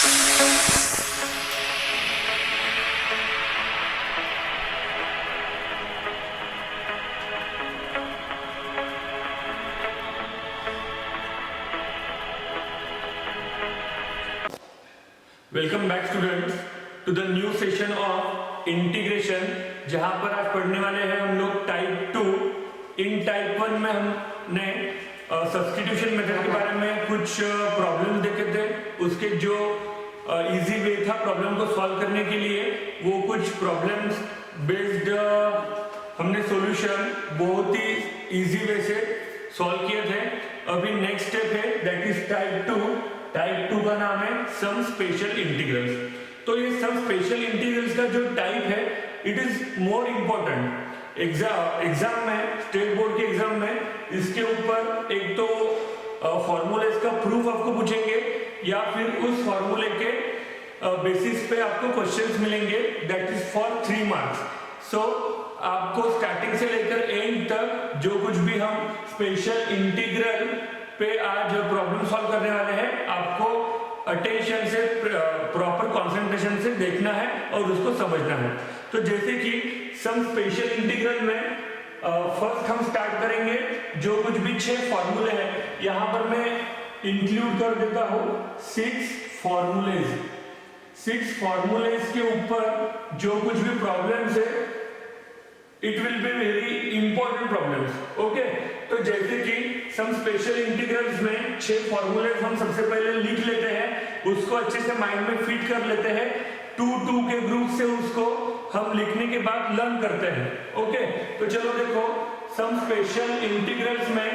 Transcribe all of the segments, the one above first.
Welcome back students to the new session of integration, जहां पर आज पढ़ने वाले हैं हम लोग टाइप 2। इन टाइप 1 में हमने सब्स्टिट्यूशन मेथड के बारे में कुछ प्रॉब्लम्स देखे थे। उसके जो इजी वे था प्रॉब्लम को सॉल्व करने के लिए, वो कुछ प्रॉब्लम्स बेस्ड हमने सॉल्यूशन बहुत ही इजी वे से सॉल्व किए थे। अभी नेक्स्ट स्टेप है दैट इज टाइप 2। टाइप 2 का नाम है सम स्पेशल इंटीग्रल्स। तो ये सम स्पेशल इंटीग्रल्स का जो टाइप है it is more important. Exam में, स्टेट बोर्ड के एग्जाम में इसके ऊपर एक तो फॉर्मूलेस का प्रूफ आपको पूछेंगे या फिर उस फॉर्मूले के बेसिस पे आपको क्वेश्चंस मिलेंगे दैट इज फॉर 3 मार्क्स। सो आपको स्टार्टिंग से लेकर एंड तक जो कुछ भी हम स्पेशल इंटीग्रल पे आज प्रॉब्लम सॉल्व करने वाले हैं, आपको अटेंशन से, प्रॉपर कंसंट्रेशन से देखना है और उसको समझना है। तो जैसे कि सम स्पेशल इंटीग्रल में फर्स्ट हम स्टार्ट करेंगे जो कुछ भी 6 फॉर्मूले हैं, यहां पर मैं इंक्लूड कर देता हूं 6 फॉर्मूलेज। 6 फॉर्मूलेज के ऊपर जो कुछ भी प्रॉब्लम्स है it will be very important problems. Okay, तो जैसे कि सम स्पेशल इंटीग्रल्स में 6 फॉर्मूलेज हम सबसे पहले लिख लेते हैं, उसको अच्छे से माइंड में फिट कर लेते हैं। 2 के ग्रुप से उसको हम लिखने के बाद लर्न करते हैं। ओके, तो चलो देखो सम स्पेशल इंटीग्रल्स में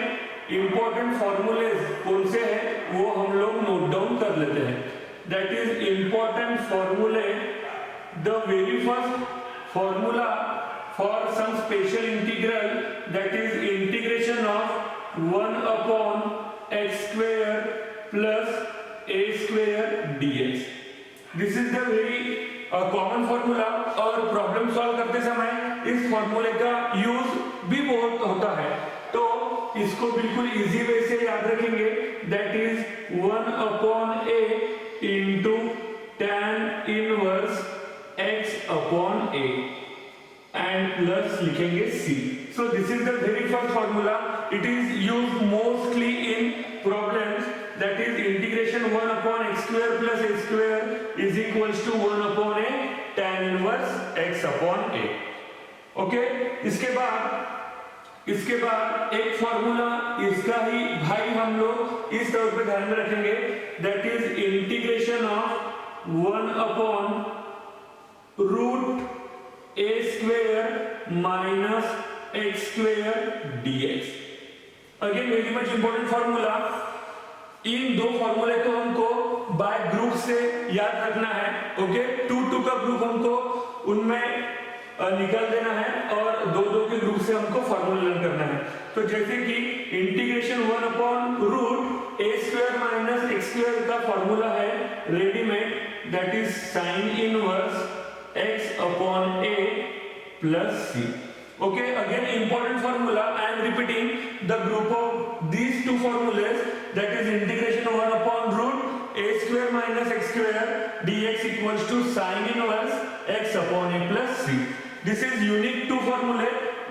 इंपॉर्टेंट फॉर्मूलेज कौन से हैं वो हम लोग नोट डाउन कर लेते हैं। दैट इज इंपॉर्टेंट फॉर्मूले। The very first formula for some special integral, that is integration of 1 upon x square plus a square dx. This is the very common formula और प्रॉब्लम सॉल्व करते समय इस फॉर्मूले का यूज भी बहुत होता है, तो इसको बिल्कुल इजी वे से याद रखेंगे। That is 1 upon a into tan inverse x upon a and plus लिखेंगे c. So this is the very first formula. It is used mostly in problems, that is integration 1 upon x square plus a square is equals to 1 upon a tan inverse x upon a. Okay, इसके बाद एक formula इसका ही भाई हम लोग इस तौर पे ध्यान में रखेंगे, that is integration of 1 upon root a square minus x square dx. Again very much important formula. इन दो फॉर्मूले को हमको बाय ग्रुप से याद रखना है। ओके, 2 का ग्रुप हमको उनमें निकाल देना है और 2 के ग्रुप से हमको फॉर्मूला लर्न करना है। तो जैसे कि integration 1 upon root a square minus x square का फॉर्मूला है readymade, that is sine inverse x upon a plus c. Okay, again important formula. I am repeating the group of these 2 formulas, that is integration 1 upon root a square minus x square dx equals to sin inverse x upon a plus c. This is unique 2 formula.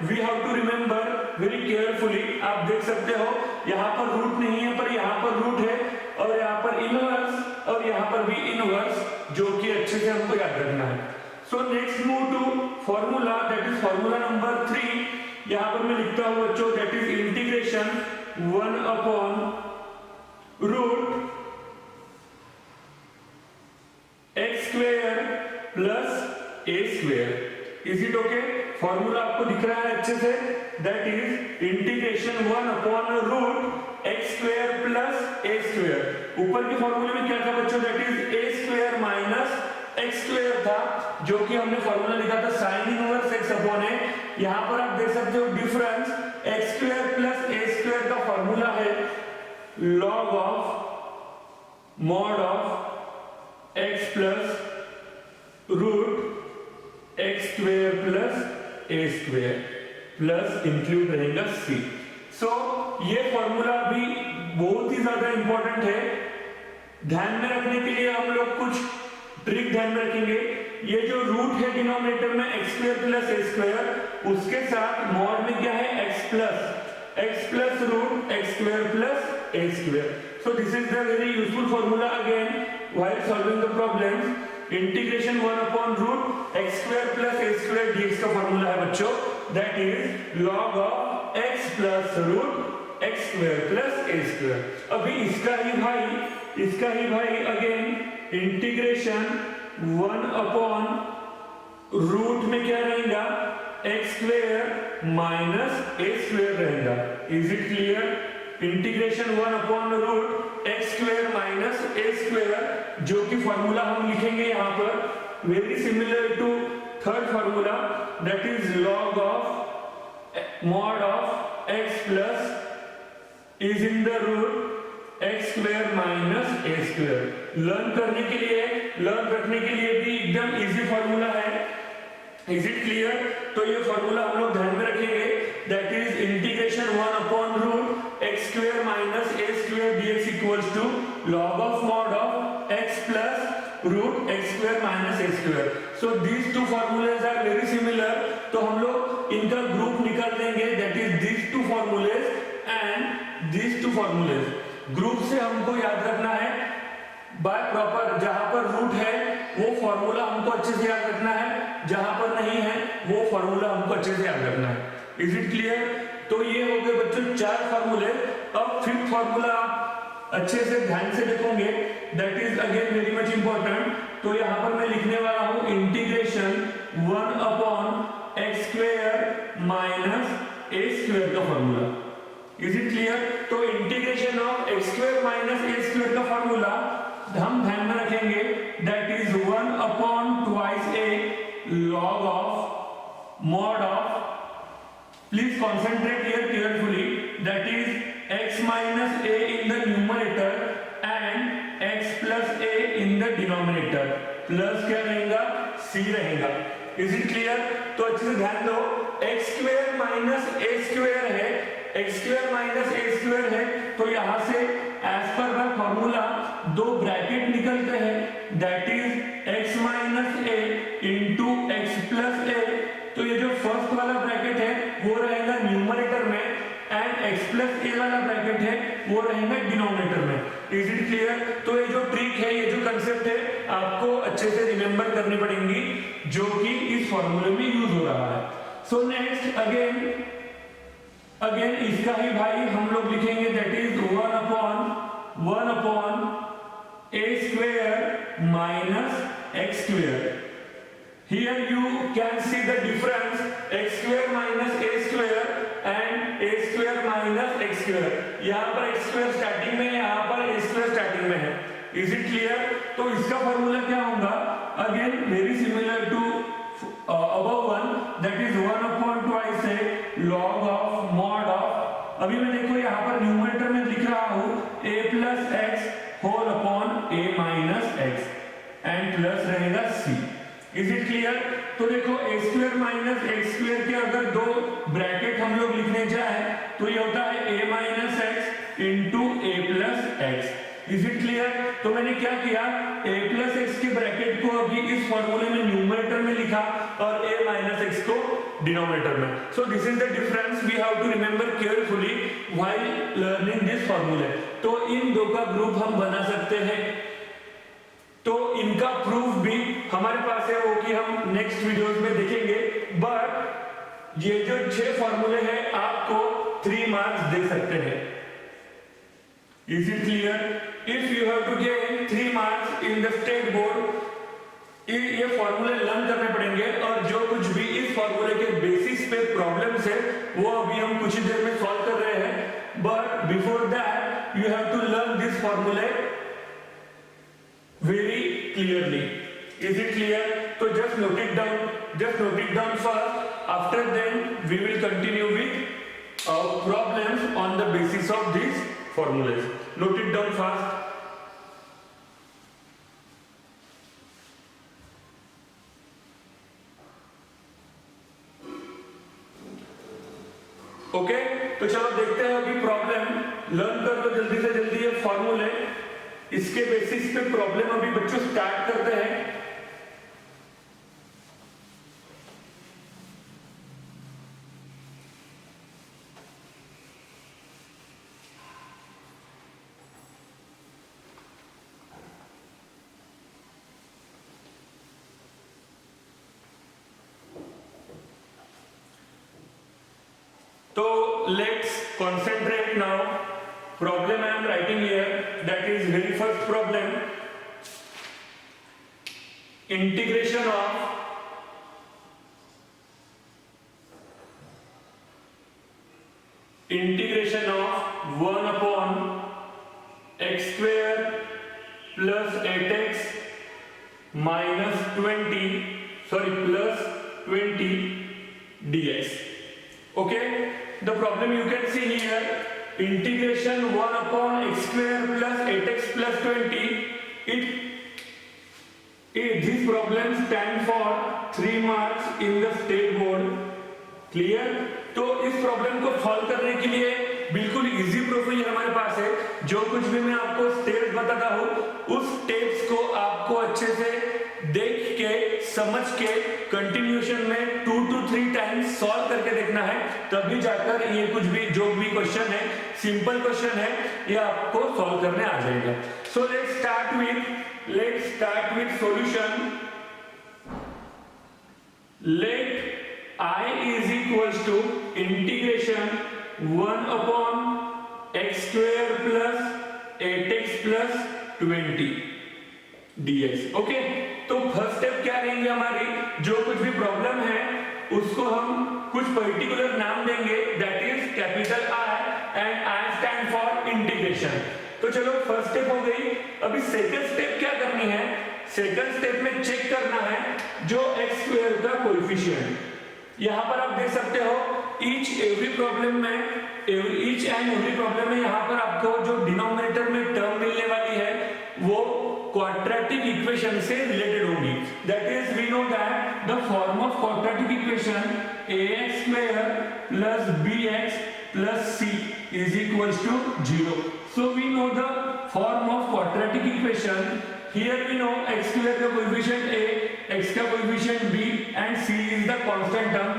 We have to remember very carefully. आप देख सकते हो यहाँ पर root नहीं है पर यहाँ पर रूट है और यहाँ पर इनवर्स और यहाँ पर भी इनवर्स, जो कि अच्छे से हमको याद रखना है। So next move to formula, that is formula number 3. यहाँ पर मैं लिखता हूँ बच्चों, that is integration 1 upon root x square plus a square. Is it okay? Formula आपको दिख रहा है अच्छे से, that is integration 1 upon root x square plus a square. ऊपर के फॉर्मूले में क्या था बच्चों, that is a square minus x square था, जो कि हमने फॉर्मूला लिखा था sin inverse x upon a। यहां पर आप देख सकते हो difference, x square plus a square का फॉर्मूला है log of mod of x plus root x square plus a square plus include रहेगा c। सो ये फॉर्मूला भी बहुत ही ज्यादा इंपॉर्टेंट है। ध्यान में रखने के लिए हम लोग कुछ ध्यान में रखेंगे, ये जो रूट है डिनोमिनेटर में x square plus a square, उसके साथ मॉड में क्या है x plus root x square plus a square. So this is the very useful formula again while solving the problems. Integration 1 upon root x square plus a square dx का formula है बच्चों, that is log of x plus root x square plus a square. अभी इसका ही भाई again integration 1 upon root में क्या रहेगा, x square minus a square रहेगा. Is it clear? Integration 1 upon root x square minus a square, जो कि formula हम लिखेंगे यहाँ पर very similar to third formula, that is log of mod of x plus is in the root x square minus a square. Learn रखने के लिए भी एकदम इजी फॉर्मूला है. Is it clear? तो ये फॉर्मूला हम लोग ध्यान में रखेंगे, that is integration 1 upon root x square minus a square dx equals to log of mod of x plus root x square minus a square. So these two formulae are very similar, तो हम लोग इनका group निकाल देंगे, that is these two formulae and these two formulae. Group से हमको याद रखना है बाय प्रॉपर, जहां पर रूट है वो फॉर्मूला हमको अच्छे से याद रखना है, जहां पर नहीं है वो फॉर्मूला हमको अच्छे से याद रखना है. Is it clear? तो ये हो गए बच्चों 4 फॉर्मूले. अब फिफ्थ फॉर्मूला आप अच्छे से ध्यान से देखोगे, that is again very much important. तो यहां पर मैं लिखने वाला हूं integration 1 upon x square minus a square का फॉर्मूला. Is it clear? तो integration of x square minus a square का फॉर्मूला हम ध्यान में रखेंगे, that is 1 upon twice a log of mod of, please concentrate here carefully, that is x minus a in the numerator and x plus a in the denominator, plus क्या रहेगा, c रहेगा. is it clear? तो अच्छे से ध्यान दो, x square minus a square है, x square minus a square है, तो यहाँ से एज पर द फॉर्मूला दो ब्रैकेट निकलते हैं, that is x minus a into x plus a. तो ये जो फर्स्ट वाला ब्रैकेट है वो रहेगा न्यूमरेटर में एंड x प्लस a वाला ब्रैकेट है वो रहेगा डिनोमिनेटर में. Is it clear? तो ये जो ट्रिक है, ये जो कंसेप्ट है, आपको अच्छे से रिमेंबर करनी पड़ेंगी, जो कि इस फॉर्मूले में यूज हो रहा है. सो नेक्स्ट अगेन इसका ही भाई हम लोग लिखेंगे, that is 1 upon a square minus x square. Here you can see the difference, x square minus a square and a square minus x square. यहाँ पर x square स्टार्टिंग में है, यहाँ पर a square स्टार्टिंग में है. Is it clear? तो इसका फॉर्मूला क्या होगा? Again very similar to above one, that is 1 upon twice a log of mod of. अभी मैं देखो यहाँ पर न्यूमरेटर में लिख रहा हूँ a plus x whole upon a minus x and plus रहेगा c. Is it clear? तो देखो a square minus x square के अगर दो ब्रैकेट हम लोग लिखने जाए तो ये होता है a minus x into a plus x. Is it clear? तो मैंने क्या किया, a प्लस एक्स के ब्रैकेट को अभी इस फॉर्मूले में न्यूमरेटर में लिखा और a माइनस एक्स को डिनोमिनेटर में. So this is the difference we have to remember carefully while learning this formulae. तो इन दो का ग्रुप हम बना सकते हैं. तो इनका प्रूफ भी हमारे पास है, वो कि हम नेक्स्ट वीडियोस में देखेंगे. बट ये जो 6 फॉर्मूले हैं आपको 3 मार्क्स दे सकते हैं. Is it clear? If you have to gain 3 marks in the state board, ये फॉर्मूले लर्न करने पड़ेंगे और जो कुछ भी इस फॉर्मूले के बेसिस पे प्रॉब्लम्स है वो अभी हम कुछ ही देर में सॉल्व कर रहे हैं. But before that you have to learn this formulae very clearly. Is it clear? So just note it down first. After then we will continue with problems on the basis of these formulas. Note it down fast. Okay, तो चलो देखते हैं अभी problem. Learn कर लो जल्दी से जल्दी ये फॉर्मूले. इसके बेसिस पे प्रॉब्लम अभी बच्चों स्टार्ट करते हैं. तो let's concentrate now. Problem I am writing here, that is very first problem. Integration of integration of 1 upon x square plus 8x minus 20 plus 20 dx. Okay, the problem you can see here, integration 1 upon x square plus 8x plus 20, this problem stand for 3 marks in the state board. Clear? तो इस problem को solve करने के लिए बिल्कुल easy procedure हमारे पास है। जो कुछ भी मैं आपको स्टेप्स बताता हूँ, उस स्टेप्स को आपको अच्छे से देख के समझ के कंटिन्यूएशन में 2 to 3 टाइम्स सॉल्व करके देखना है, तभी जाकर ये कुछ भी जो भी क्वेश्चन है, सिंपल क्वेश्चन है, ये आपको सॉल्व करने आ जाएगा। So let's start with solution. Let I is equals to integration 1 upon x square plus 8x plus 20 dx. Okay, तो फर्स्ट स्टेप क्या रहेंगे हमारी, जो कुछ भी प्रॉब्लम है उसको हम कुछ पर्टिकुलर नाम देंगे, that is capital I and I stand for integration. तो चलो फर्स्ट स्टेप हो गई। अभी सेकंड स्टेप क्या करनी है, सेकंड स्टेप में चेक करना है जो x स्क्वायर का कोएफिशिएंट, यहाँ पर आप देख सकते हो ईच एंड एवरी प्रॉब्लम में यहाँ पर आपको जो डिनोमिनेटर में टर्म मिलने वाली है वो क्वाड्रेटिक इक्वेशन से रिलेटेड होगी। That is we know that the form of quadratic equation ax square plus bx plus c is equals to 0. So we know the form of quadratic equation. Here we know x square का coefficient a, x का coefficient b and c is the constant term.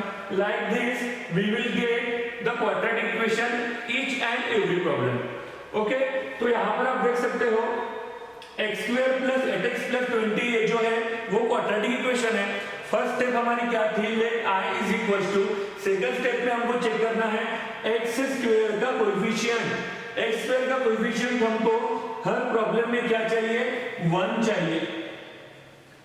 Like this we will get the quadratic equation each and every problem. Okay, तो यहाँ पर आप देख सकते हो x square plus 8x plus 20 ये जो है वो quadratic equation है। फर्स्ट स्टेप हमारी क्या थी, let I is equals to, second step में हमको चेक करना है x स्क्वायर का कोएफिशिएंट। x स्क्वायर का कोएफिशिएंट हमको हर प्रॉब्लम में क्या चाहिए, 1 चाहिए।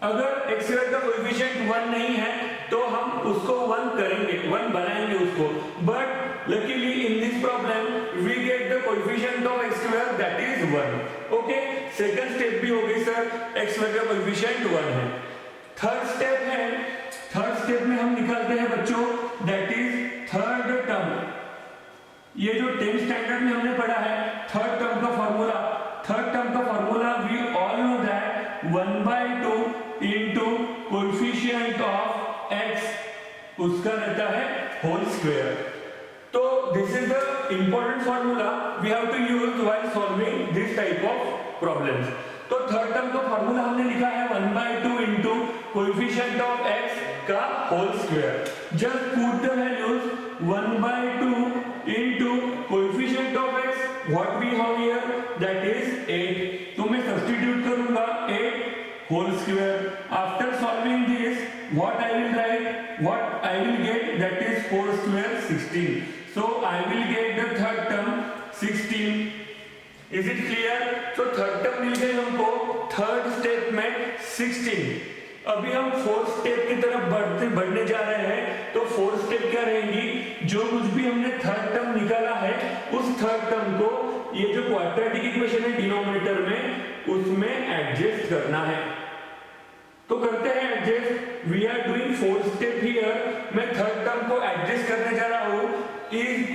अगर x स्क्वायर का कोएफिशिएंट 1 नहीं है तो हम उसको 1 करेंगे, 1 बनाएंगे उसको, but luckily in this problem we get the coefficient of x square that is 1। Okay, second step भी हो गई सर, x स्क्वायर का कोएफिशिएंट 1 है। थर्ड स्टेप है, थर्ड स्टेप में हम निकालते हैं बच्चों दैट इज थर्ड टर्म। ये जो 10th स्टैंडर्ड में हमने पढ़ा है थर्ड टर्म का formula we all know that 1/2 into coefficient of x उसका रहता है होल स्क्वायर। तो this is the important formula we have to use while solving this type of problems. तो थर्ड टर्म का फॉर्मूला हमने लिखा है 1/2 इनटू कोएफिशिएंट ऑफ x का whole square. Just put the values 1/2 into coefficient of x, what we have here that is 8। तो मैं substitute करूंगा 8 whole square. After solving this what I will write, what I will get that is 4 square 16। So I will get the third term 16। Is it clear? तो third term मिल गई हमको third step में 16। अभी हम fourth step की तरफ बढ़ने जा रहे हैं। तो फोर्थ स्टेप क्या रहेगी, जो कुछ भी हमने थर्ड टर्म निकाला है उस थर्ड टर्म को ये जो क्वाड्रेटिक इक्वेशन है डिनोमिनेटर में उसमें एडजस्ट करना है। तो करते हैं adjust. We are doing fourth step here. मैं थर्ड टर्म को एडजस्ट करने जा रहा हूं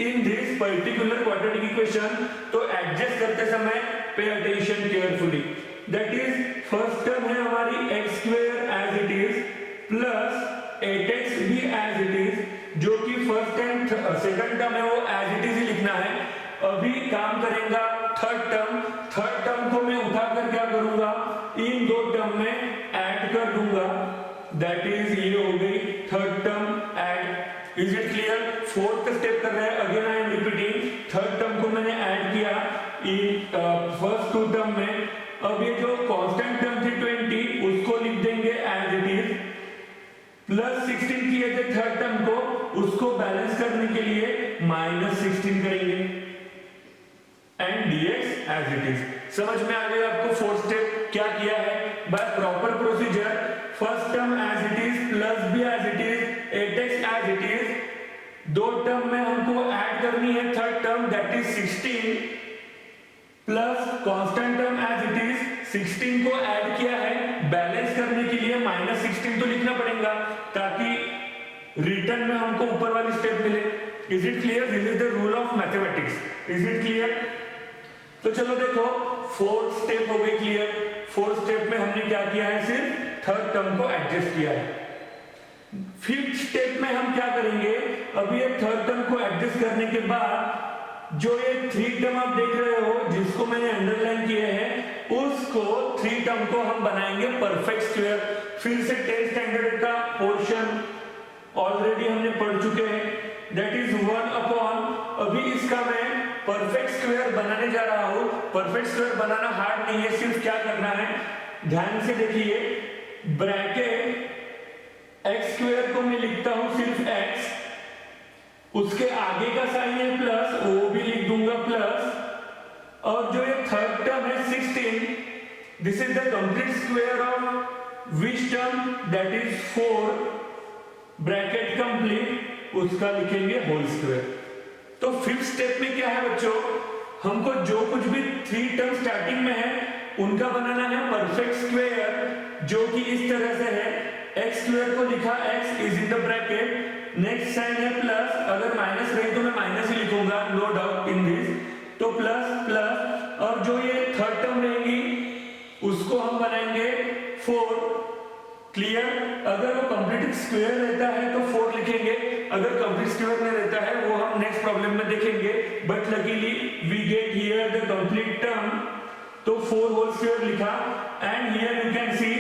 in this particular quadratic equation। तो एडजस्ट करते समय pay attention carefully. That is first term है हमारी x square as it is plus 8x भी एज इट इज, जो कि फर्स्ट एंड सेकंड टर्म है वो एज इट इज ही लिखना है। अभी काम करेगा थर्ड टर्म को मैं उठाकर क्या करूंगा, इन दो टर्म में ऐड कर दूंगा। दैट इज ये हो गई third term add. Is it clear? Fourth step कर रहे हैं, again I am repeating. Third term को मैंने ऐड किया इन फर्स्ट टू टर्म में। अब ये जो कांस्टेंट टर्म थी 20 उसको लिख देंगे एज इट इज, प्लस 16 किए थे थर्ड टर्म को, उसको बैलेंस करने के लिए -16 करेंगे and dx as it is. समझ में आ गया आपको फोर्थ स्टेप क्या किया है? By proper procedure first term as it is plus b as it is 8x as it is, दो टर्म में हमको ऐड करनी है third term that is 16 plus constant term as it is 16 को add किया है, बैलेंस करने के लिए -16 तो लिखना पड़ेगा ताकि रिटर्न में हमको ऊपर वाली स्टेप मिले। Is it clear? This is the rule of mathematics. Is it clear? तो चलो देखो फोर्थ स्टेप हो गई क्लियर। फोर्थ स्टेप में हमने क्या किया है? सिर्फ थर्ड टर्म को एडजस्ट किया है। फिफ्थ स्टेप में हम क्या करेंगे? अभी ये थर्ड टर्म को एडजस्ट करने के बाद जो ये थ्री टर्म आप देख रहे हो जिसको मैंने अंडरलाइन किए हैं उसको थ्री टर्म को हम बनाएंगे परफेक्ट स्क्वायर। फिर से 10th स्टैंडर्ड का पोर्शन ऑलरेडी हमने पढ़ चुके हैं दैट इज 1 अपॉन, अभी इसका मैं परफेक्ट स्क्वायर बनाने जा रहा हूं। परफेक्ट स्क्वायर बनाना हार्ड नहीं है, सिर्फ क्या करना है ध्यान से देखिए, ब्रैकेट x स्क्वायर को मैं लिखता हूं सिर्फ x, उसके आगे का साइन है प्लस, वो भी लिख दूंगा प्लस, और जो ये थर्ड टर्म है 16, this is the complete square of which term that is 4 bracket complete, उसका लिखेंगे होल स्क्वायर। तो फिफ्थ स्टेप में क्या है बच्चों? हमको जो कुछ भी थ्री टर्म स्टार्टिंग में है उनका बनाना है परफेक्ट स्क्वायर जो कि इस तरह से है, x स्क्वायर को लिखा x is in the bracket, next sign है प्लस, अगर माइनस रही तो मैं माइनस ही लिखूंगा नो डाउट इन दिस, तो प्लस प्लस, और जो ये थर्ड टर्म रहेगी उसको हम बनाएंगे 4। क्लियर? अगर वो कंप्लीट स्क्वायर रहता है तो 4 लिखेंगे, अगर कंप्लीट स्क्वायर नहीं रहता है वो हम नेक्स्ट प्रॉब्लम में देखेंगे, but luckily we get here the complete term, तो 4 होल स्क्वायर लिखा and here you can see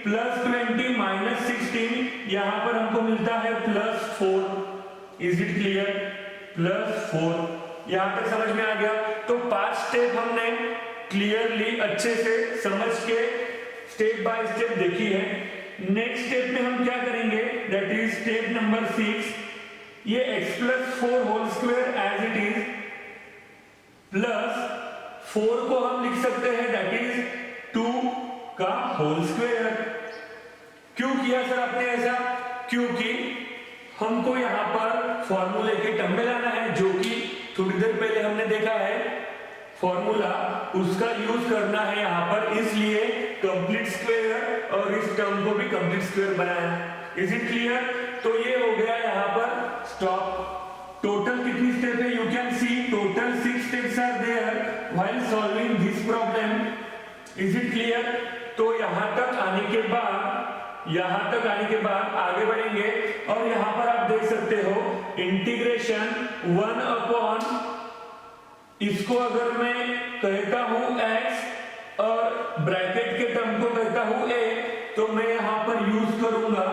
plus 20 minus 16, यहां पर हमको मिलता है plus 4। Is it clear? Plus 4, यहां तक समझ में आ गया? तो 5 स्टेप हमने क्लियरली अच्छे से समझ के स्टेप बाय स्टेप देखी है। नेक्स्ट स्टेप में हम क्या करेंगे? दैट इज स्टेप नंबर 6, ये x plus 4 whole square as it is plus 4 को हम लिख सकते हैं दैट इज 2 का होल स्क्वायर। क्यों किया सर आपने ऐसा? क्योंकि हमको यहां पर फॉर्मूले के टर्म में लाना है जो कि थोड़ी देर पहले हमने देखा है फॉर्मूला, उसका यूज करना है यहां पर, इसलिए कंप्लीट स्क्वायर और इस टर्म को भी कंप्लीट स्क्वायर बनाया। Is it clear? तो ये हो गया यहां पर स्टॉप। टोटल कितनी स्टेप है? You can see total 6 steps are there while solving this problem. Is it clear? तो यहां तक आने के बाद आगे बढ़ेंगे और यहां पर आप देख सकते हो इंटीग्रेशन 1 अपॉन, इसको अगर मैं कहता हूं x और ब्रैकेट के टर्म को कहता हूं a, तो मैं यहां पर यूज करूंगा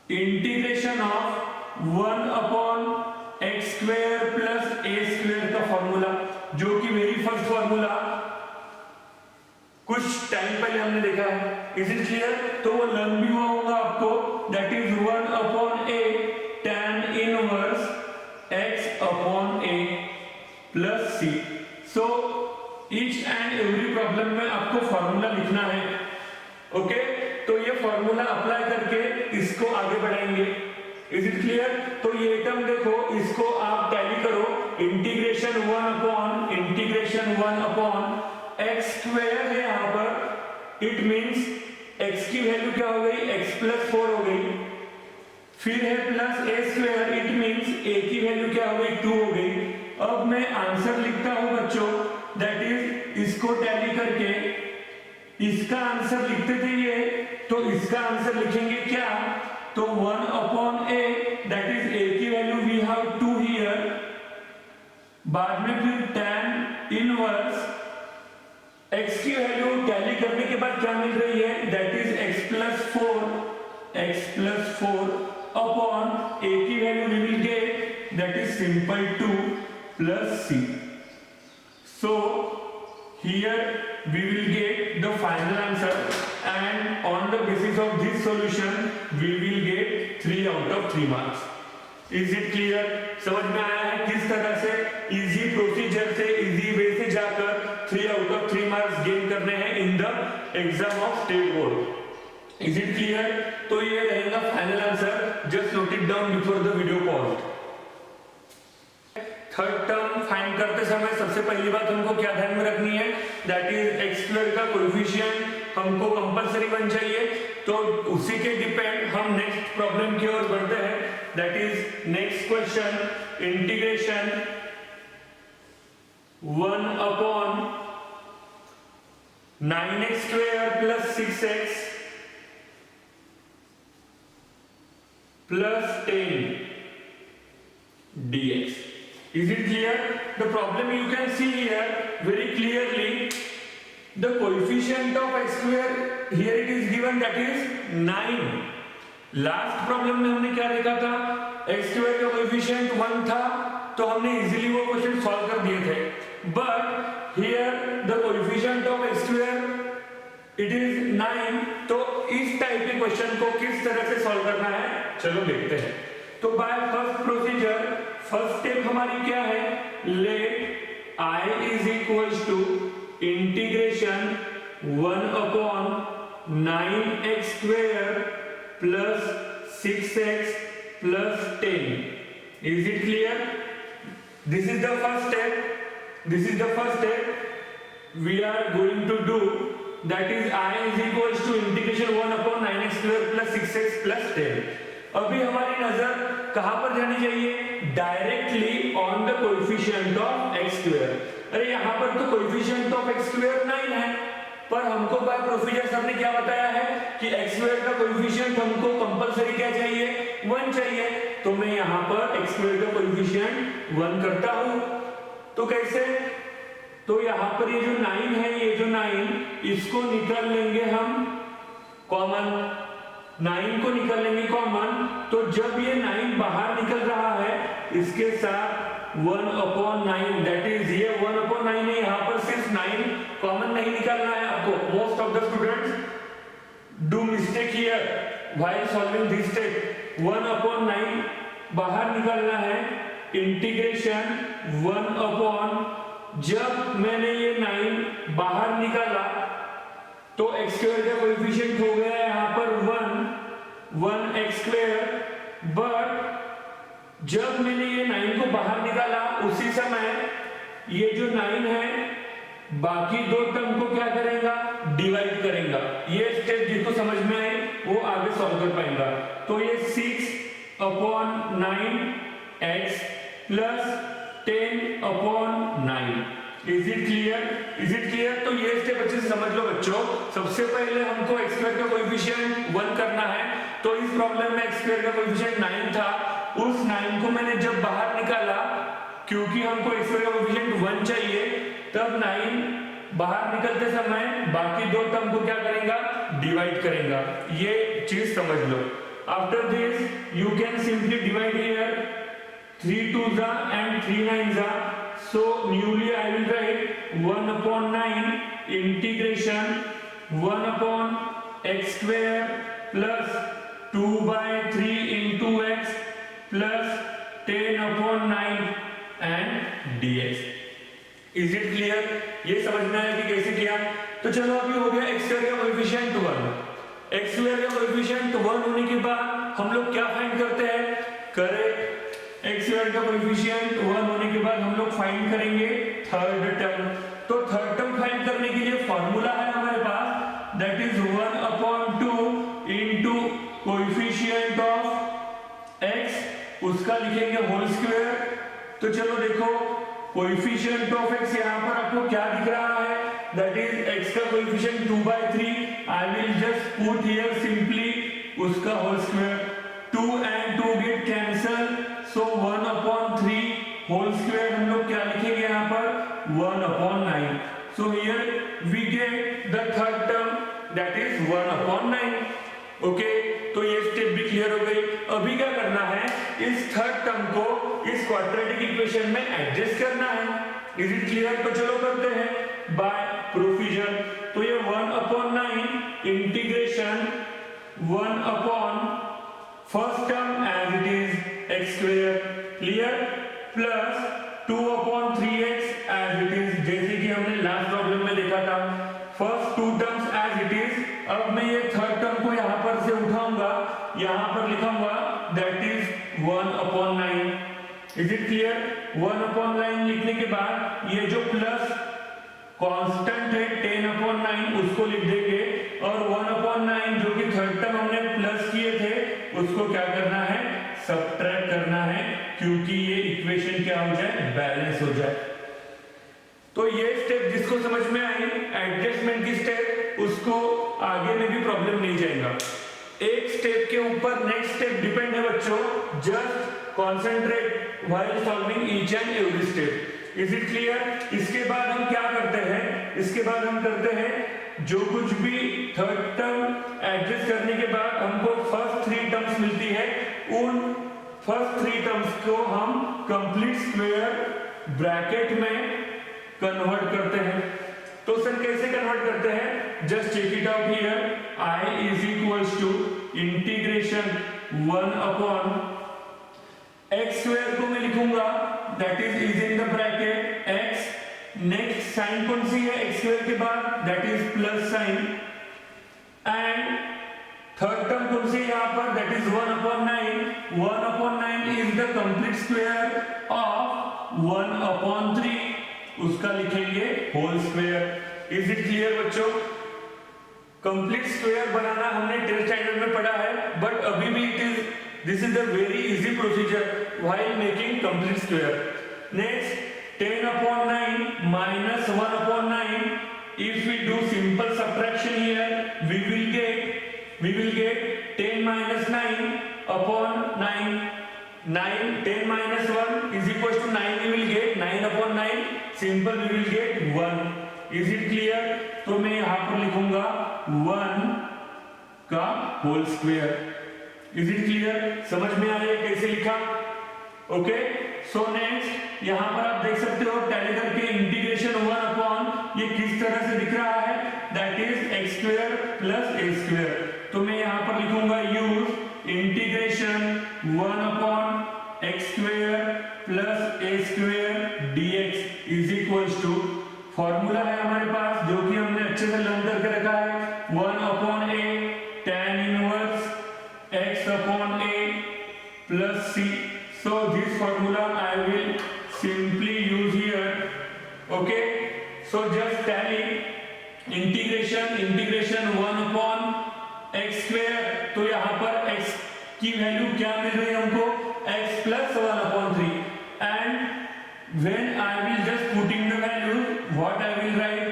integration of 1 upon x square plus a square का फॉर्मूला, जो कि मेरी फर्स्ट फॉर्मूला कुछ टाइम पहले हमने देखा है। Is it clear? तो वो लर्न भी हुआ होगा आपको, that is 1 upon a tan inverse x upon a plus c। So each and every problem में आपको फॉर्मूला लिखना है। ओके, तो ये फॉर्मूला अप्लाई करके इसको आगे बढ़ाएंगे। Is it clear? तो ये टर्म देखो, इसको आप टैली करो, इंटीग्रेशन 1 अपॉन x स्क्वायर है यहां पर, इट मींस x की वैल्यू क्या हो गई? x प्लस 4 हो गई, फिर है plus a square, it means a की वैल्यू क्या हो गई? 2 हो गई। अब मैं आंसर लिखता हूं बच्चों, दैट इज इसको टैली करके इसका आंसर लिखते थे ये, तो इसका आंसर लिखेंगे क्या? तो 1 upon a, that is a की वैल्यू वी हैव 2 हियर, बाद में फिर tan इनवर्स x की वैल्यू टैली करने के बाद क्या मिल रही है? That is x plus 4 upon a की value we will get that is simple 2 plus c। So here we will get the final answer and on the basis of this solution we will get 3 out of 3 marks. Is it clear? समझ में आया है किस तरह से easy procedure से, easy way से जाकर 3 आउट ऑफ 3 मार्क्स गेन करने हैं in the exam of state board. Is it clear? तो ये रहेगा final answer, just note it down before the video pause. Third term find करते समय सबसे पहली बात हमको क्या ध्यान में रखनी है, दैट इज एक्स स्क्वायर का कोएफिशिएंट हमको कंपलसरी बन चाहिए। तो उसी के डिपेंड हम नेक्स्ट प्रॉब्लम की ओर बढ़ते हैं, that is next question, integration 1 upon 9x square plus 6x plus 10 dx. Is it clear? The problem you can see here very clearly. The coefficient of x square here it is given, that is 9. Last problem में हमने क्या देखा था, x square का coefficient 1 था, तो हमने easily वो क्वेश्चन सॉल्व कर दिए थे। But here the coefficient of x square it is 9। तो इस टाइप के क्वेश्चन को किस तरह से सॉल्व करना है, चलो देखते हैं। तो by first procedure, first step हमारी क्या है, let i is equals to integration 1 upon 9x square plus 6x plus 10। Is it clear? This is the first step, this is the first step we are going to do, that is i is equals to integration 1 upon 9x square plus 6x plus 10। अभी हमारी नजर कहां पर जानी चाहिए, directly on the coefficient of x square. अरे यहां पर तो कोएफिशिएंट ऑफ x स्क्वायर 9 है, पर हमको बाय प्रोसीजर सर ने क्या बताया है कि x स्क्वायर का कोएफिशिएंट हमको कंपलसरी क्या चाहिए, 1 चाहिए। तो मैं यहां पर x स्क्वायर का कोएफिशिएंट 1 करता हूं। तो कैसे, तो यहां पर ये जो 9 है, ये जो 9 इसको निकाल लेंगे हम कॉमन, 9 को निकाल लेंगे कॉमन। तो जब ये 9 बाहर निकल रहा है इसके साथ 1 अपॉन 9, दैट इज ये 1 अपॉन 9 है, यहां पर सिर्फ 9 कॉमन नहीं निकालना है आपको। Most of the students do mistake here while solving this step. 1 upon 9 बाहर निकालना है, इंटीग्रेशन 1 अपॉन, जब मैंने ये 9 बाहर निकाला तो x स्क्वायर का कोएफिशिएंट हो गया यहां पर 1x स्क्वायर। बट जब मैंने ये 9 को बाहर निकाला उसी समय ये जो 9 है बाकी दो टर्म को क्या करेगा, डिवाइड करेगा। ये स्टेप जिसको समझ में आए वो आगे सॉल्व कर पाएगा। तो ये 6 upon 9x plus 10 upon 9। Is it clear? Is it clear? तो ये स्टेप अच्छे से समझ लो बच्चों। सबसे पहले हमको x स्क्वायर का कोएफिशिएंट 1 करना है। तो इस प्रॉब्लम में x स्क्वायर का कोएफिशिएंट 9 था, उस 9 को मैंने जब बाहर निकाला, क्योंकि हमको x स्क्वायर का कोएफिशिएंट 1 चाहिए, तब 9 बाहर निकलते समय बाकी दो टर्म को क्या करेगा, डिवाइड करेगा। ये चीज समझ लो। After this you can simply divide here 3 2 जा and 3 9 जा। So newly I will write 1 upon 9 integration 1 upon x square plus 2 by 3 into x plus 10 upon 9 and dx. Is it clear? ये समझना है कि कैसे किया। तो चलो अभी हो गया x स्क्वायर का कोएफिशिएंट 1। x स्क्वायर का कोएफिशिएंट 1 होने के बाद हम लोग क्या फाइंड करते हैं, करेक्ट, x स्क्वायर का कोएफिशिएंट 1 होने के बाद हम लोग फाइंड करेंगे थर्ड टर्म। तो थर्ड टर्म फाइंड करने के लिए फॉर्मूला है हमारे पास, that is 1 upon 2 into coefficient of x, उसका लिखेंगे होल स्क्वायर। तो चलो देखो कोएफिशिएंट ऑफ x यहां पर आपको क्या दिख रहा है, दैट इज x का coefficient 2/3। I will just put here simply उसका whole square. 2 and 2 get cancel, so 1 upon 3 whole square हम लोग क्या लिखेंगे यहाँ पर 1 upon 9। So here we get the third term, that is 1 upon 9। Okay, तो ये स्टेप भी क्लियर हो गई। अभी क्या करना है, इस थर्ड टर्म को इस क्वाड्रेटिक इक्वेशन में एडजस्ट करना है। Is it clear? तो चलो करते हैं बाय प्रोसीजर। तो ये 1 upon 9 integration 1 upon first term as it is x square, clear, plus 2/3x as it is, जैसे कि हमने लास्ट प्रॉब्लम में देखा था। First two terms as it is, अब मैं ये थर्ड टर्म को यहाँ पर से उठाऊंगा, यहाँ पर लिखूंगा that is 1/9। Is it clear? 1/9 लिखने के बाद ये जो प्लस कांस्टेंट है 10/9 उसको लिख देंगे, और 1/9 जो कि थर्ड टर्म हमने प्लस किए थे उसको क्या करना है, सब्ट्रैक्ट करना है, क्योंकि ये इक्वेशन क्या हो जाए, बैलेंस हो जाए। तो ये स्टेप जिसको समझ में आई एडजस्टमेंट की स्टेप, उसको आगे में भी प्रॉब्लम नहीं जाएगा। एक स्टेप के ऊपर नेक्स्ट स्टेप डिपेंड है बच्चों, just concentrate while solving each and every step. Is it clear? इसके बाद हम क्या करते हैं, इसके बाद हम करते हैं जो कुछ भी थर्ड टर्म एडजस्ट करने के बाद हमको फर्स्ट 3 टर्म्स मिलती है, उन फर्स्ट 3 टर्म्स को हम कंप्लीट स्क्वायर ब्रैकेट में कन्वर्ट करते हैं। तो सर कैसे कन्वर्ट करते हैं? Just check it out here, i is equals to integration 1/x square को मैं लिखूंगा that is in the bracket x, next sign कौन सी है x स्क्वायर के बाद, that is plus sign, and third term कौन सी है यहां पर, that is 1/9। 1/9 is the complete square of 1/3, उसका लिखेंगे whole square. Is it clear बच्चों? कंप्लीट स्क्वायर बनाना हमने 10th स्टैंडर्ड में पढ़ा है, बट अभी भी this is the very easy procedure while making complete square. Next 10/9 minus 1/9, if we do simple subtraction here we will get 10 minus 9/9, 10 minus 1 is equals to 9, we will get 9/9, simple we will get 1। is it clear? तो मैं यहां पर लिखूंगा 1 का whole square. is it clear? समझ में आया कैसे लिखा? ओके, सो नेक्स्ट यहां पर आप देख सकते हो टैली करके इंटीग्रेशन 1 ये किस तरह से दिख रहा है, that is x square plus a square. तो मैं यहां पर लिखूंगा use integration 1/x square plus a square dx is equals to, formula है हमारे पास जो कि हमने अच्छे से लर्न करके रखा है, 1/a tan inverse x/a plus c। so this formula I will simply use here, okay? so just tally integration 1/x square, तो यहाँ पर x की वैल्यू क्या मिल रही है हमको, x plus 1/3, and when I will just putting the value, what I will write,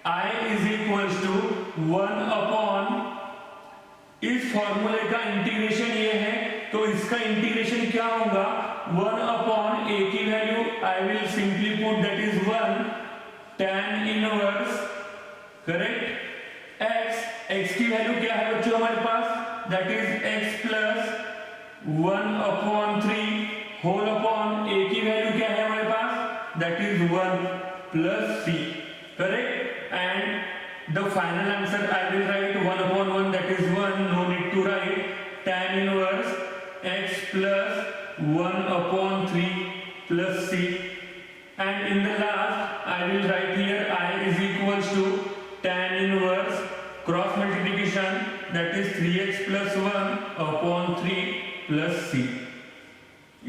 I is equals to 1/, इस फॉर्मूले का इंटीग्रेशन ये है, तो इसका इंटीग्रेशन क्या होगा, 1/a की value I will simply put that is 1 tan inverse, correct, x की वैल्यू क्या है बच्चों हमारे पास, that is x plus 1/3 whole upon a की वैल्यू क्या है हमारे पास, that is 1 plus c, correct, and the final answer I will write 1/1 that is 1, no need to write tan inverse x plus 1/3 plus c, and in the last I will write here I is equals to tan inverse cross multiplication, that is 3x plus 1/3 plus c।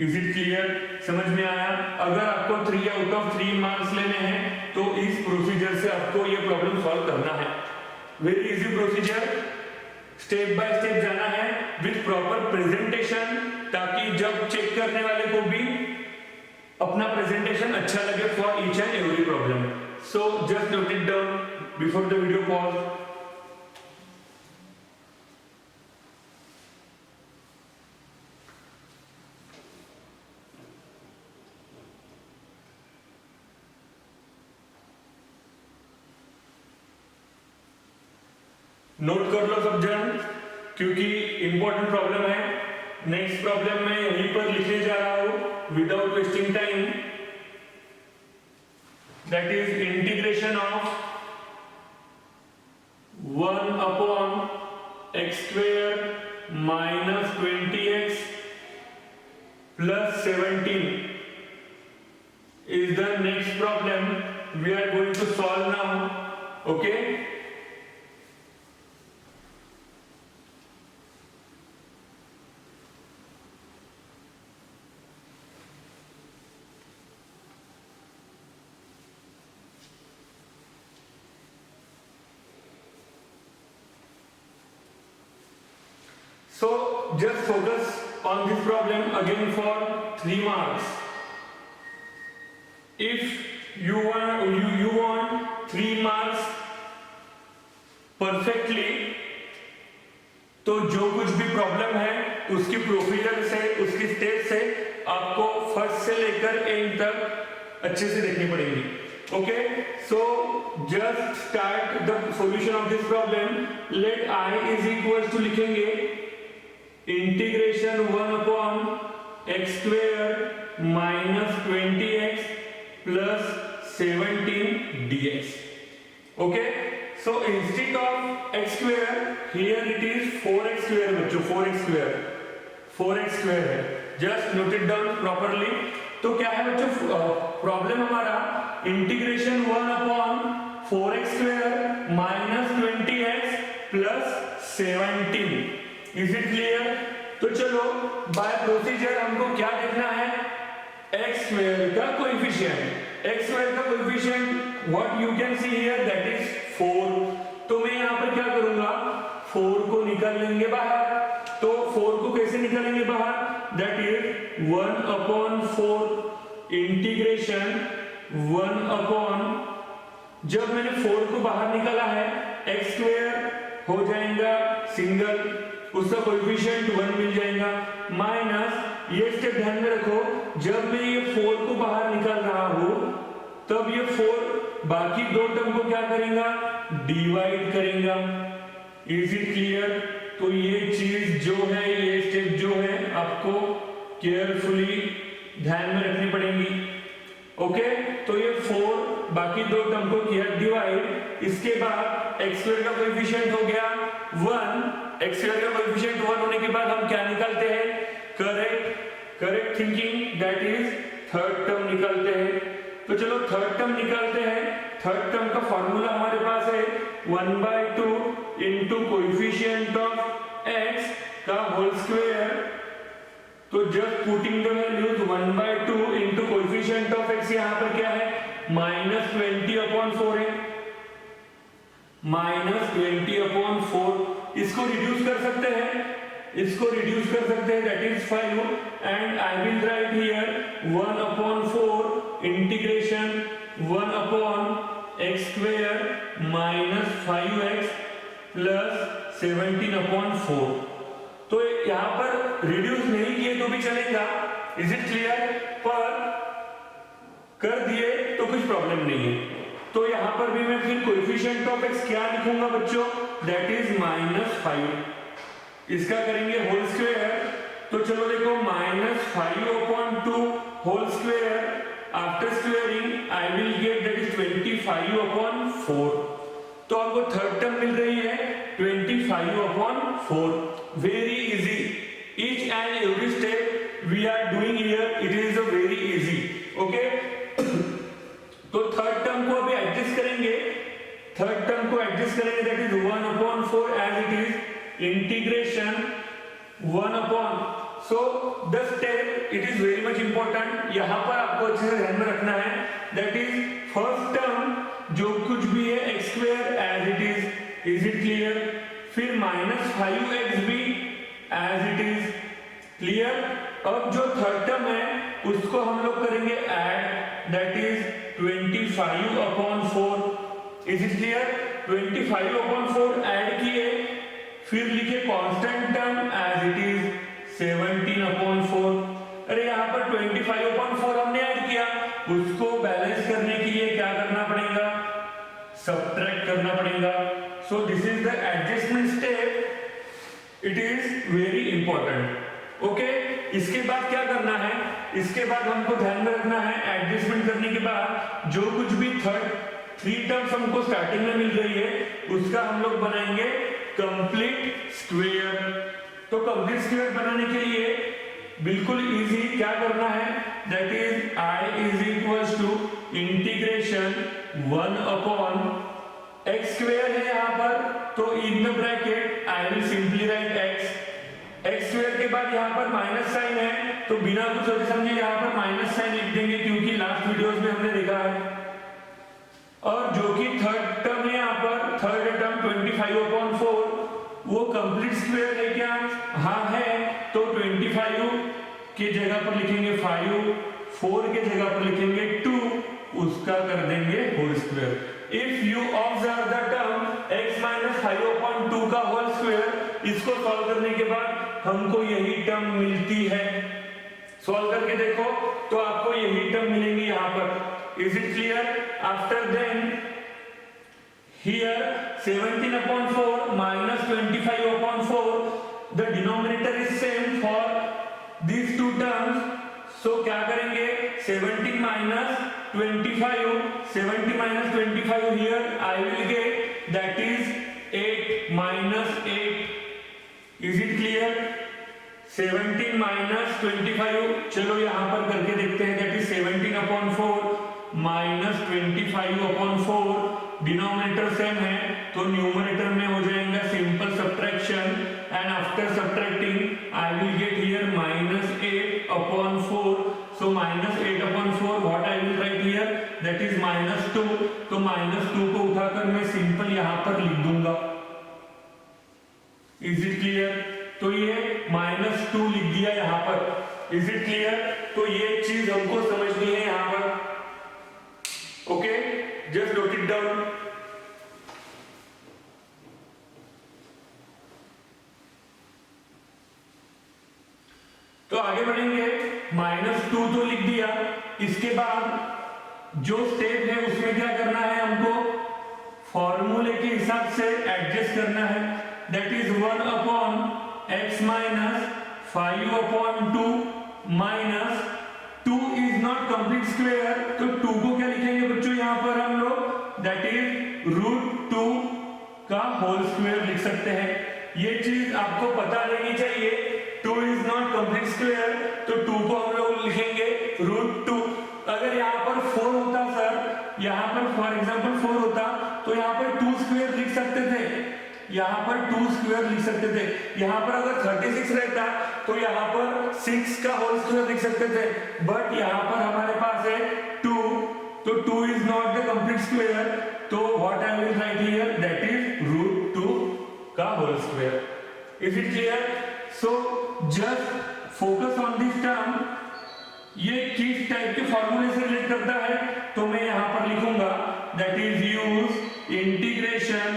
is it clear? समझ में आया? अगर आपको 3 out of 3 marks लेने हैं तो इस procedure से आपको ये प्रॉब्लम सॉल्व करना है। Very easy procedure, step by step जाना है विद प्रॉपर प्रेजेंटेशन, ताकि जब चेक करने वाले को भी अपना प्रेजेंटेशन अच्छा लगे for each and every problem. So just note it down before the video pause. Note कर लो सब जन, क्योंकि इंपॉर्टेंट प्रॉब्लम है। नेक्स्ट प्रॉब्लम मैं यहीं पर लिखने जा रहा हूं without wasting time, that is integration of 1/x² minus 20x plus 17 is the next problem we are going to solve now. Okay, so just focus on this problem again for 3 marks. If you want 3 marks perfectly, तो जो कुछ भी problem है उसकी procedure से, उसकी step से आपको फर्स्ट से लेकर एंड तक अच्छे से देखनी पड़ेगी. Okay, so just start the solution of this problem. Let I is equal to लिखेंगे integration 1 upon x square minus 20x plus 17 dx. Okay, so instead of x square here it is 4x square बच्चों, 4x square है. just note it down properly. तो क्या है बच्चों problem हमारा integration 1 upon 4x square minus 20x plus 17. Is it clear? तो चलो bye procedure हमको क्या देखना है, x स्क्वायर का कोएफिशिएंट. x स्क्वायर का coefficient what you can see here that is 4. तो मैं यहां पर क्या करूंगा, 4 को निकाल लेंगे बाहर. तो 4 को कैसे निकालेंगे बाहर, that is 1 upon 4 integration 1 upon, जब मैंने 4 को बाहर निकाला है x स्क्वायर हो जाएगा सिंगल, उसका कोएफिशिएंट 1 मिल जाएगा, माइनस ये स्टेप ध्यान में रखो, जब मैं ये 4 को बाहर निकाल रहा हूं तब ये 4 बाकी दो टर्म को क्या करेगा, डिवाइड करेगा. Is it clear? तो ये चीज जो है, ये स्टेप जो है आपको केयरफुली ध्यान में रखनी पड़ेगी. ओके, तो ये 4 बाकी दो टर्म को किया डिवाइड. इसके बाद x स्क्वायर का कोएफिशिएंट हो गया 1. x स्क्वायर का कोएफिशिएंट 1 होने के बाद हम क्या निकालते हैं, correct thinking, that is third term निकालते हैं. तो चलो थर्ड टर्म निकालते हैं. थर्ड टर्म का फॉर्मूला हमारे पास है 1/2 इनटू कोएफिशिएंट ऑफ x का होल स्क्वायर. तो just putting the values 1/2 into coefficient of x, यहां पर क्या है माइनस 20/4 है, माइनस 20/4. इसको रिड्यूस कर सकते हैं, that is 5. And I will write here 1/4 integration 1 upon x square minus 5x plus 17/4. तो यहां पर रिड्यूस नहीं किए तो भी चलेगा. Is it clear? पर कर दिए तो कुछ प्रॉब्लम नहीं है. तो यहां पर भी मैं फिर कोएफिशिएंट ऑफ x क्या लिखूंगा बच्चों, दैट इज -5. इसका करेंगे होल स्क्वायर. तो चलो देखो -5/2 whole square, after squaring I will get that is 25/4. तो आपको थर्ड टर्म मिल रही है 25/4. Very easy, each and every step we are doing here, it is a very easy. Okay, तो थर्ड टर्म को अभी एडजस्ट करेंगे, that is 1/4 as it is integration 1 upon. So the step it is very much important, यहां पर आपको अच्छे से ध्यान में रखना है. दैट इज फर्स्ट टर्म जो कुछ भी है x square as it is. Is it clear? फिर -5x भी एज इट इज. क्लियर? अब जो थर्ड टर्म है उसको हम लोग करेंगे add, that is 25/4. Is it clear? 25/4 add किए, फिर लिखे constant term as it is 17/4. अरे यहाँ पर 25/4 हमने ऐड किया, उसको बैलेंस करने के लिए क्या करना पड़ेगा, सबट्रैक्ट करना पड़ेगा. सो this is the adjustment step, it is very important. Okay, इसके बाद क्या करना है, इसके बाद हमको ध्यान में रखना है एडजस्टमेंट करने के बाद जो कुछ भी 3 टर्म्स हमको स्टार्टिंग में मिल रही है उसका हम लोग बनाएंगे कंप्लीट स्क्वायर. तो कंप्लीट स्क्वायर बनाने के लिए बिल्कुल इजी, क्या करना है, that is I is equals to integration 1 upon x square है यहाँ पर, तो in the bracket I will simply write x square के बाद यहाँ पर माइनस साइन है, तो बिना कुछ सोचे समझे यहाँ पर माइनस साइन लिख देंगे, क्योंकि लास्ट वीडियोस में हमने देखा है। और जो कि थर्ड टर्म है यहाँ पर, थर्ड टर्म 25/4 वो कंप्लीट स्क्वायर है क्या? हाँ है, तो 25 के जगह पर लिखेंगे 5, 4 के जगह पर लिखेंगे 2, उसका कर देंगे whole square. If you observe the term x - 5/2 का होल स्क्वायर, इसको सॉल्व करने के बाद हमको यही टर्म मिलती है। सॉल्व करके देखो तो आपको यही टर्म मिलेंगी यहाँ पर। Is it clear? After then here 17/4 minus 25/4, the denominator is same for these two terms, so क्या करेंगे, 17 minus 25, 70 minus 25 here I will get, that is 8 minus 8. Is it clear? 17 minus 25, चलो यहाँ पर करके देखते हैं, that is 17/4 minus 25/4, denominator same है तो न्यूमरेटर में हो जाएगा simple subtraction, and after subtracting I will get here -8/4, so -8/4 what I will write here, that is -2, तो -2 को उठाकर मैं सिंपल यहाँ पर लिख दूंगा। Is it clear? तो ये -2 लिख दिया यहाँ पर। Is it clear? तो ये चीज हमको समझनी है यहाँ पर। Okay, just note it down. तो आगे बढ़ेंगे, -2 तो लिख दिया, इसके बाद जो स्टेप है उसमें क्या करना है, हमको फॉर्मूले के हिसाब से एडजस्ट करना है, that is 1/x - 5/2 minus 2 is not complete square, तो 2 को क्या लिखेंगे बच्चों यहाँ पर हम लोग, दैट इज √2 का होल स्क्वायर लिख सकते हैं। ये चीज आपको पता रहनी चाहिए, 2 इज नॉट कंप्लीट स्क्वायर, तो 2 को हम लोग लिखेंगे √2। अगर यहाँ पर 4 होता सर, यहाँ पर फॉर एग्जांपल 4 होता, तो यहाँ पर 2 स्क्वायर लिख सकते थे, यहाँ पर 2 स्क्वायर लिख सकते थे। यहाँ पर अगर 36 रहता तो यहाँ पर 6 का होल स्क्वायर लिख सकते थे, बट यहाँ पर हमारे पास है 2, तो 2 is not the complete square, तो what I will write here, that is √2 का whole square. Is it clear? So just focus on this term. ये किस टाइप के फॉर्मूले से रिलेट करता है, तो मैं यहाँ पर लिखूंगा, that is use integration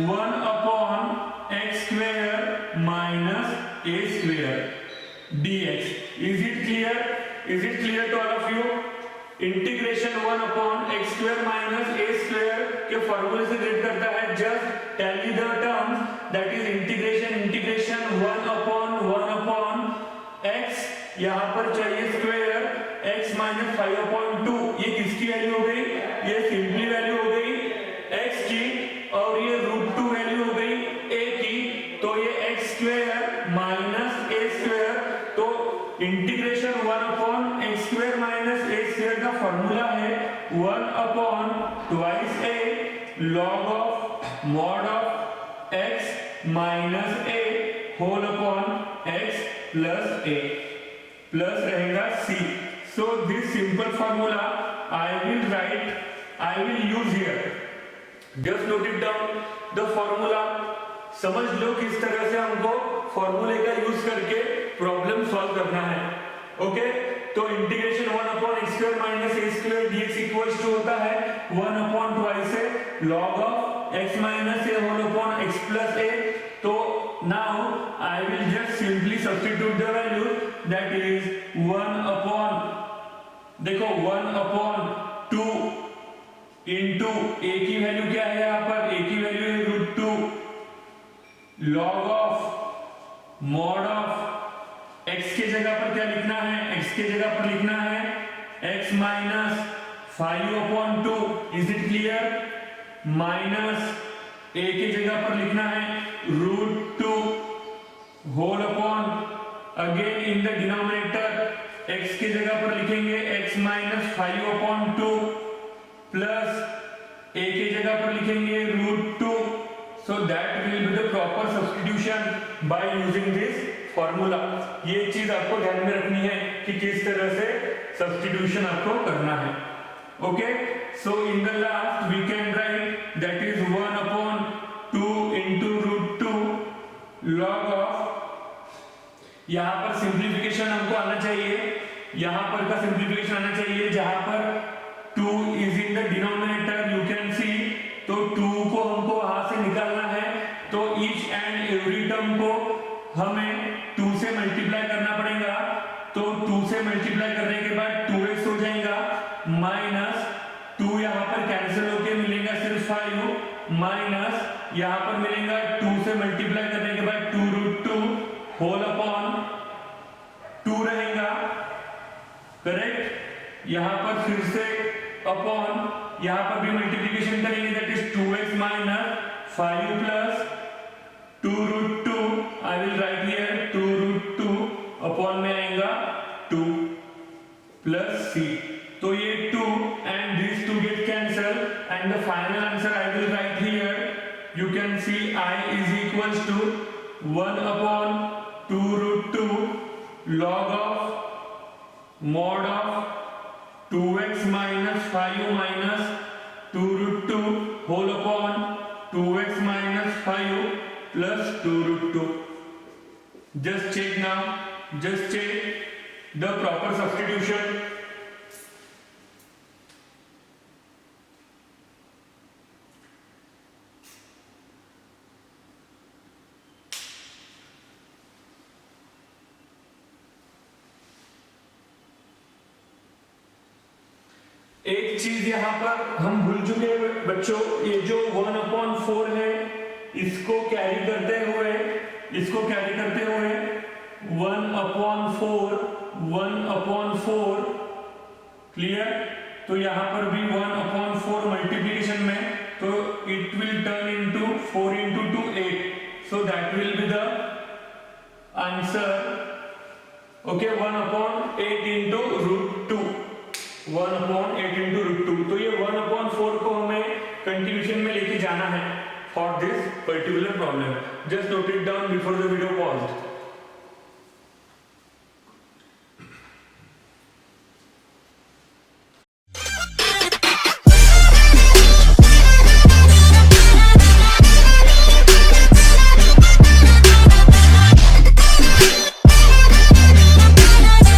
1/x² minus a² dx. Is it clear? Is it clear to all of you? Integration 1/x² minus a² के फॉर्मूले से रिलेट करता है। Just tally the terms, that is integration 1/1/x, यहाँ पर चाहिए square, x - 5/2, ये किसकी वैल्यू हो गई, ये सिंपली वैल्यू हो गई x की, और ये √2 वैल्यू हो गई a की, तो ये x² minus a², तो इंटीग्रेशन 1/x² minus a² का फॉर्मूला है 1/2a log of mod of x minus a whole upon x plus a, plus रहेगा c. So this simple formula I will use here. Just note it down, the formula. समझ लो किस तरह से हमको फॉर्मूले का यूज करके प्रॉब्लम सॉल्व करना है। ओके, तो integration 1/x² minus a² dx equals to होता है 1/2 log of x minus a whole upon x plus a. तो now I will just simply substitute the value, that is 1/, 1/2 into a की value क्या है, यहाँ पर a की value है √2 log of mod of x के जगह पर क्या लिखना है, x के जगह पर लिखना है x minus 5/2. इज इट क्लियर? माइनस a के जगह पर लिखना है √2 whole upon again in the denominator x की जगह पर लिखेंगे x माइनस 5/2 प्लस a की जगह पर लिखेंगे √2. So that will be the proper substitution by using this formula. ये चीज आपको ध्यान में रखनी है कि किस तरह से सब्स्टिट्यूशन आपको करना है. Okay, so in the last we can write that is 1/2 into √2 log of. यहां पर सिंप्लीफिकेशन हमको आना चाहिए, यहां पर का सिंप्लीफिकेशन आना चाहिए जहां पर 2 is in the denominator you can सी. तो 2 को हमको वहां से निकालना है, तो ईच एंड एवरी टर्म को हमें 2 से मल्टीप्लाई करना पड़ेगा. तो 2 से मल्टीप्लाई करने के बाद 2x हो जाएगा माइनस 2 यहाँ पर कैंसिल होके मिलेगा सिर्फ 5 माइनस यहाँ पर मिलेगा 2 से मल्टीप्लाई करने के बाद 2√2 होल अपॉन 2 रहेगा. करेक्ट. यहाँ पर फिर से अपॉन, यहाँ पर भी मल्टीप्लिकेशन करेंगे that is 2x minus 5 plus 2√2. I will write here 2√2 upon में आएगा 2 प्लस c. तो ये 2 and these 2 get cancelled and the final answer I will write here. You can see I is equals to 1/2√2 log of mod of 2x minus 5 minus 2√2 whole upon 2x minus 5 plus 2√2. Just check now. Just check the proper substitution. एक चीज यहाँ पर हम भूल चुके हैं बच्चों, ये जो 1/4 है इसको कैरी करते हुए 1/4 क्लियर. तो यहाँ पर भी 1/4 मल्टीप्लिकेशन में, तो it will turn into 4 into 2 8. So that will be the answer. Okay, 1/8 into √2. 1/8 into √2. तो ये 1/4 को हमें कंटिन्यूशन में लेके जाना है for this particular problem. Just note it down before the video paused.